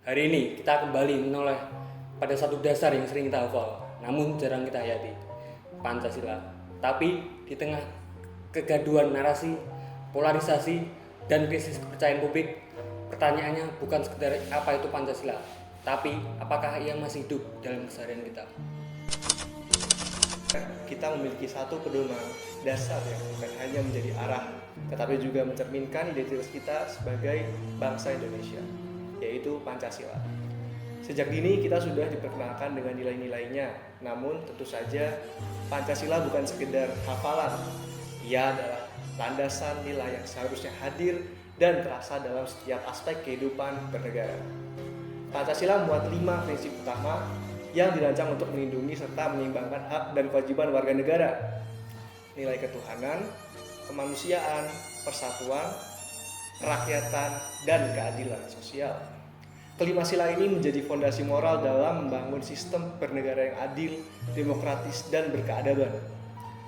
Hari ini kita kembali menoleh pada satu dasar yang sering kita hafal, namun jarang kita hayati, Pancasila. Tapi di tengah kegaduhan narasi, polarisasi, dan krisis kepercayaan publik, pertanyaannya bukan sekedar apa itu Pancasila, tapi apakah ia masih hidup dalam keseharian kita. Kita memiliki satu pedoman dasar yang bukan hanya menjadi arah, tetapi juga mencerminkan identitas kita sebagai bangsa Indonesia, yaitu Pancasila. Sejak dini kita sudah diperkenalkan dengan nilai-nilainya, namun tentu saja Pancasila bukan sekedar hafalan. Ia adalah landasan nilai yang seharusnya hadir dan terasa dalam setiap aspek kehidupan bernegara. Pancasila memuat 5 prinsip utama yang dirancang untuk melindungi serta menyeimbangkan hak dan kewajiban warga negara. Nilai ketuhanan, kemanusiaan, persatuan, kerakyatan, dan keadilan sosial. Kelima sila ini menjadi fondasi moral dalam membangun sistem bernegara yang adil, demokratis, dan berkeadaban.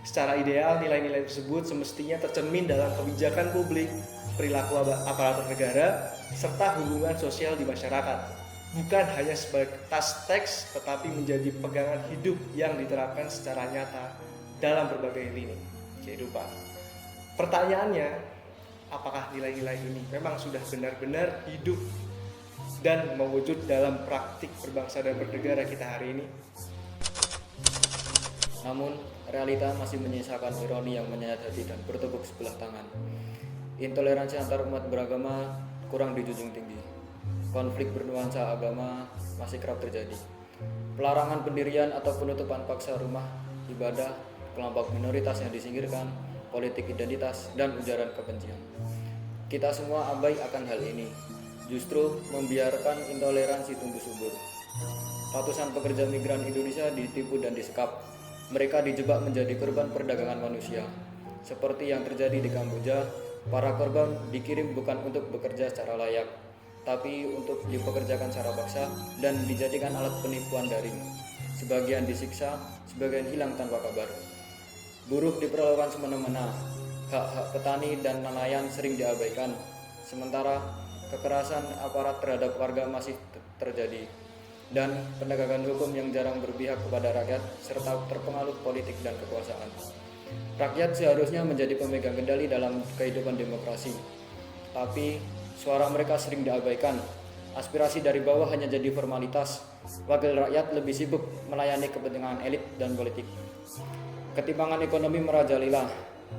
Secara ideal, nilai-nilai tersebut semestinya tercermin dalam kebijakan publik, perilaku aparatur negara, serta hubungan sosial di masyarakat. Bukan hanya sebagai teks, tetapi menjadi pegangan hidup yang diterapkan secara nyata dalam berbagai lini kehidupan. Pertanyaannya, apakah nilai-nilai ini memang sudah benar-benar hidup dan mewujud dalam praktik berbangsa dan bernegara kita hari ini? Namun, realita masih menyisakan ironi yang menyayat hati dan bertepuk sebelah tangan. Intoleransi antar umat beragama kurang dijunjung tinggi. Konflik bernuansa agama masih kerap terjadi. Pelarangan pendirian atau penutupan paksa rumah ibadah, kelompok minoritas yang disingkirkan, politik identitas, dan ujaran kebencian. Kita semua abai akan hal ini, justru membiarkan intoleransi tumbuh subur. Ratusan pekerja migran Indonesia ditipu dan disekap. Mereka dijebak menjadi korban perdagangan manusia. Seperti yang terjadi di Kamboja, para korban dikirim bukan untuk bekerja secara layak, tapi untuk dipekerjakan secara paksa dan dijadikan alat penipuan daring. Sebagian disiksa, sebagian hilang tanpa kabar. Buruh diperlakukan semena-mena, hak-hak petani dan nelayan sering diabaikan, sementara kekerasan aparat terhadap warga masih terjadi, dan penegakan hukum yang jarang berpihak kepada rakyat serta terpengaruh politik dan kekuasaan. Rakyat seharusnya menjadi pemegang kendali dalam kehidupan demokrasi, tapi suara mereka sering diabaikan. Aspirasi dari bawah hanya jadi formalitas. Wakil rakyat lebih sibuk melayani kepentingan elit dan politik. Ketimpangan ekonomi merajalela.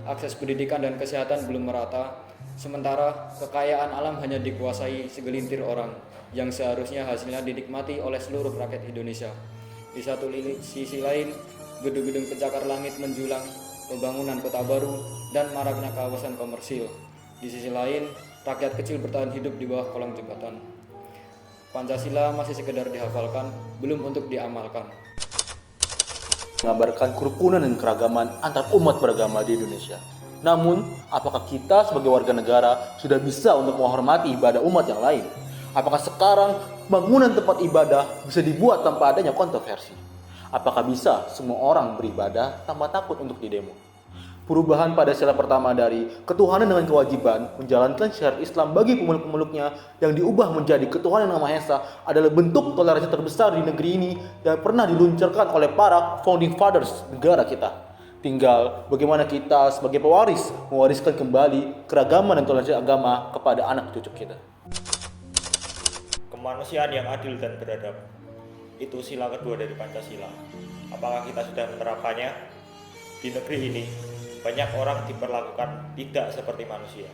Akses pendidikan dan kesehatan belum merata. Sementara kekayaan alam hanya dikuasai segelintir orang yang seharusnya hasilnya dinikmati oleh seluruh rakyat Indonesia. Di satu sisi lain, gedung-gedung pencakar langit menjulang, pembangunan kota baru, dan maraknya kawasan komersil. Di sisi lain, rakyat kecil bertahan hidup di bawah kolong jembatan. Pancasila masih sekedar dihafalkan, belum untuk diamalkan. Mengabarkan kerukunan dan keragaman antar umat beragama di Indonesia. Namun, apakah kita sebagai warga negara sudah bisa untuk menghormati ibadah umat yang lain? Apakah sekarang bangunan tempat ibadah bisa dibuat tanpa adanya kontroversi? Apakah bisa semua orang beribadah tanpa takut untuk didemo? Perubahan pada sila pertama dari ketuhanan dengan kewajiban menjalankan syariat Islam bagi pemeluk-pemeluknya yang diubah menjadi ketuhanan yang Maha Esa adalah bentuk toleransi terbesar di negeri ini yang pernah diluncurkan oleh para founding fathers negara kita. Tinggal bagaimana kita sebagai pewaris mewariskan kembali keragaman dan toleransi agama kepada anak cucu kita. Kemanusiaan yang adil dan beradab, itu sila kedua dari Pancasila. Apakah kita sudah menerapkannya? Di negeri ini banyak orang diperlakukan tidak seperti manusia.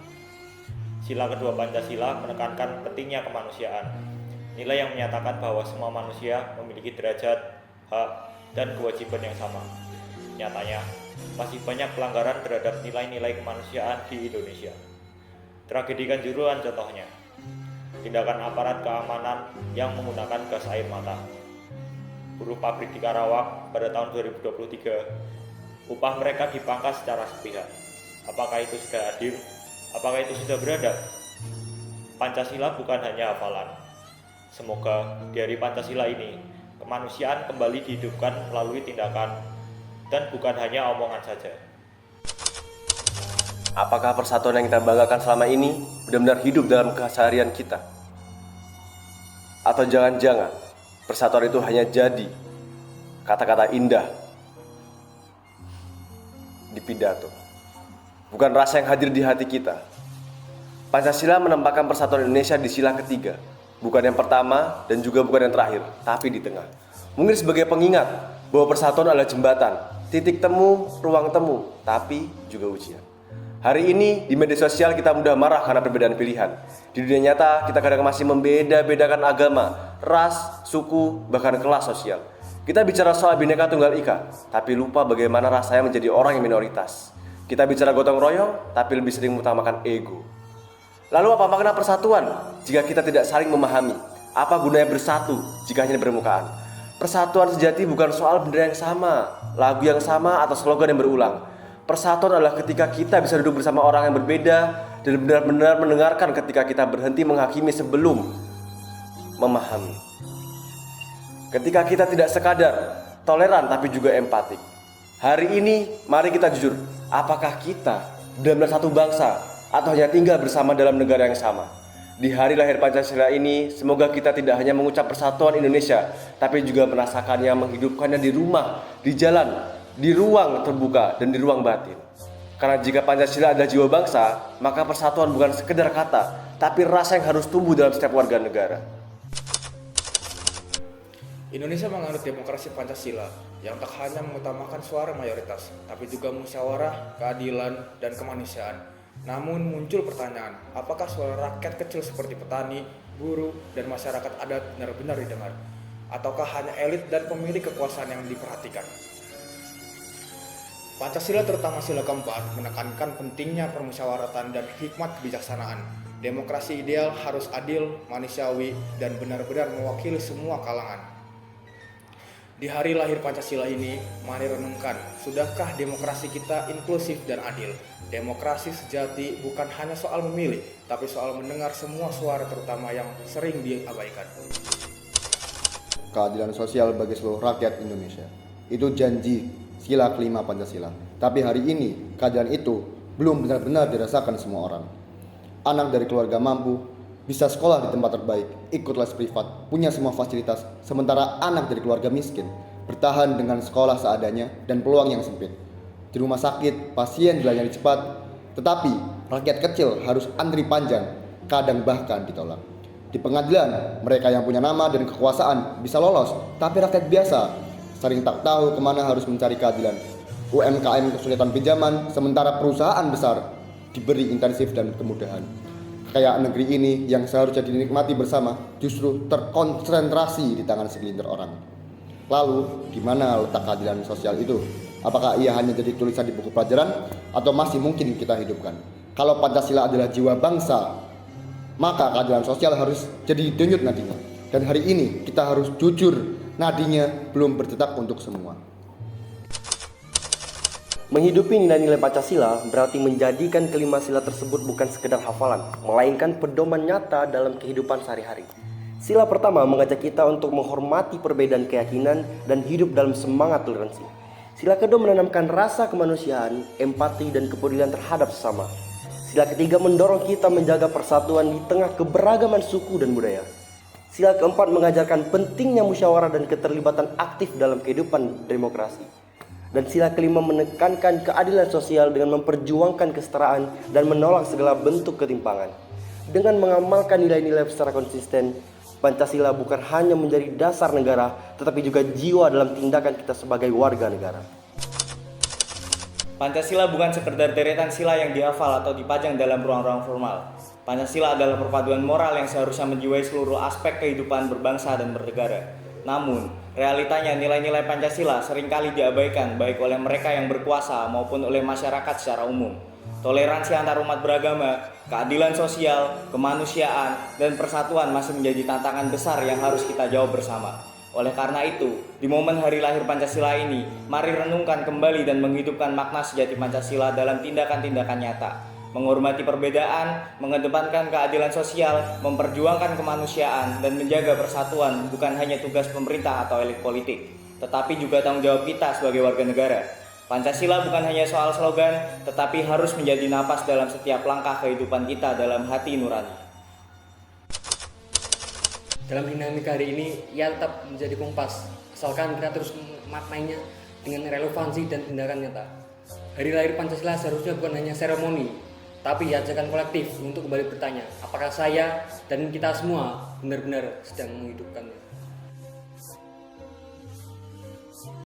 Sila kedua Pancasila menekankan pentingnya kemanusiaan, nilai yang menyatakan bahwa semua manusia memiliki derajat, hak, dan kewajiban yang sama. Nyatanya, masih banyak pelanggaran terhadap nilai-nilai kemanusiaan di Indonesia. Tragedi Kanjuruhan contohnya, tindakan aparat keamanan yang menggunakan gas air mata. Buruh pabrik di Karawang pada tahun 2023, upah mereka dipangkas secara sepihak. Apakah itu sudah adil? Apakah itu sudah beradab? Pancasila bukan hanya hafalan. Semoga di hari Pancasila ini, kemanusiaan kembali dihidupkan melalui tindakan dan bukan hanya omongan saja. Apakah persatuan yang kita banggakan selama ini benar-benar hidup dalam keseharian kita? Atau jangan-jangan persatuan itu hanya jadi kata-kata indah di pidato, bukan rasa yang hadir di hati kita. Pancasila menempatkan persatuan Indonesia di sila ketiga, bukan yang pertama dan juga bukan yang terakhir, tapi di tengah. Mungkin sebagai pengingat bahwa persatuan adalah jembatan, titik temu, ruang temu, tapi juga ujian. Hari ini di media sosial kita mudah marah karena perbedaan pilihan. Di dunia nyata kita kadang masih membeda-bedakan agama, ras, suku, bahkan kelas sosial. Kita bicara soal Bhinneka Tunggal Ika, tapi lupa bagaimana rasanya menjadi orang yang minoritas. Kita bicara gotong royong, tapi lebih sering mengutamakan ego. Lalu apa makna persatuan jika kita tidak saling memahami? Apa gunanya bersatu jika hanya di permukaan? Persatuan sejati bukan soal bendera yang sama, lagu yang sama, atau slogan yang berulang. Persatuan adalah ketika kita bisa duduk bersama orang yang berbeda dan benar-benar mendengarkan ketika kita berhenti menghakimi sebelum memahami. Ketika kita tidak sekadar toleran tapi juga empatik. Hari ini mari kita jujur, apakah kita benar-benar satu bangsa atau hanya tinggal bersama dalam negara yang sama? Di hari lahir Pancasila ini, semoga kita tidak hanya mengucap persatuan Indonesia, tapi juga merasakannya, menghidupkannya di rumah, di jalan, di ruang terbuka, dan di ruang batin. Karena jika Pancasila adalah jiwa bangsa, maka persatuan bukan sekedar kata, tapi rasa yang harus tumbuh dalam setiap warga negara. Indonesia menganut demokrasi Pancasila yang tak hanya mengutamakan suara mayoritas, tapi juga musyawarah, keadilan, dan kemanusiaan. Namun muncul pertanyaan, apakah suara rakyat kecil seperti petani, buruh, dan masyarakat adat benar-benar didengar? Ataukah hanya elit dan pemilik kekuasaan yang diperhatikan? Pancasila terutama sila keempat menekankan pentingnya permusyawaratan dan hikmat kebijaksanaan. Demokrasi ideal harus adil, manusiawi, dan benar-benar mewakili semua kalangan. Di hari lahir Pancasila ini, mari renungkan, sudahkah demokrasi kita inklusif dan adil? Demokrasi sejati bukan hanya soal memilih, tapi soal mendengar semua suara terutama yang sering diabaikan. Keadilan sosial bagi seluruh rakyat Indonesia. Itu janji sila kelima Pancasila. Tapi hari ini, keadilan itu belum benar-benar dirasakan semua orang. Anak dari keluarga mampu bisa sekolah di tempat terbaik, ikut les privat, punya semua fasilitas, sementara anak dari keluarga miskin bertahan dengan sekolah seadanya dan peluang yang sempit. Di rumah sakit, pasien dilayani cepat, tetapi rakyat kecil harus antri panjang, kadang bahkan ditolak. Di pengadilan, mereka yang punya nama dan kekuasaan bisa lolos, tapi rakyat biasa sering tak tahu kemana harus mencari keadilan. UMKM kesulitan pinjaman, sementara perusahaan besar diberi intensif dan kemudahan. Kayak negeri ini yang seharusnya dinikmati bersama justru terkonsentrasi di tangan segelintir orang. Lalu, di mana letak keadilan sosial itu? Apakah ia hanya jadi tulisan di buku pelajaran atau masih mungkin kita hidupkan? Kalau Pancasila adalah jiwa bangsa, maka keadilan sosial harus jadi denyut nadinya. Dan hari ini kita harus jujur, nadinya belum berdetak untuk semua. Menghidupi nilai-nilai Pancasila berarti menjadikan kelima sila tersebut bukan sekedar hafalan, melainkan pedoman nyata dalam kehidupan sehari-hari. Sila pertama mengajak kita untuk menghormati perbedaan keyakinan dan hidup dalam semangat toleransi. Sila kedua menanamkan rasa kemanusiaan, empati, dan kepedulian terhadap sesama. Sila ketiga mendorong kita menjaga persatuan di tengah keberagaman suku dan budaya. Sila keempat mengajarkan pentingnya musyawarah dan keterlibatan aktif dalam kehidupan demokrasi. Dan sila kelima menekankan keadilan sosial dengan memperjuangkan kesetaraan dan menolak segala bentuk ketimpangan. Dengan mengamalkan nilai-nilai secara konsisten, Pancasila bukan hanya menjadi dasar negara, tetapi juga jiwa dalam tindakan kita sebagai warga negara. Pancasila bukan sekedar deretan sila yang dihafal atau dipajang dalam ruang-ruang formal. Pancasila adalah perpaduan moral yang seharusnya menjiwai seluruh aspek kehidupan berbangsa dan bernegara. Namun, realitanya nilai-nilai Pancasila seringkali diabaikan baik oleh mereka yang berkuasa maupun oleh masyarakat secara umum. Toleransi antar umat beragama, keadilan sosial, kemanusiaan, dan persatuan masih menjadi tantangan besar yang harus kita jawab bersama. Oleh karena itu, di momen hari lahir Pancasila ini, mari renungkan kembali dan menghidupkan makna sejati Pancasila dalam tindakan-tindakan nyata. Menghormati perbedaan, mengedepankan keadilan sosial, memperjuangkan kemanusiaan, dan menjaga persatuan bukan hanya tugas pemerintah atau elit politik, tetapi juga tanggung jawab kita sebagai warga negara. Pancasila bukan hanya soal slogan, tetapi harus menjadi napas dalam setiap langkah kehidupan kita dalam hati nurani. dalam dinamika hari ini ia tetap menjadi kompas, asalkan kita terus memaknainya dengan relevansi dan tindakan nyata. Hari lahir Pancasila seharusnya bukan hanya seremoni, tapi ajakan kolektif untuk kembali bertanya, apakah saya dan kita semua benar-benar sedang menghidupkannya.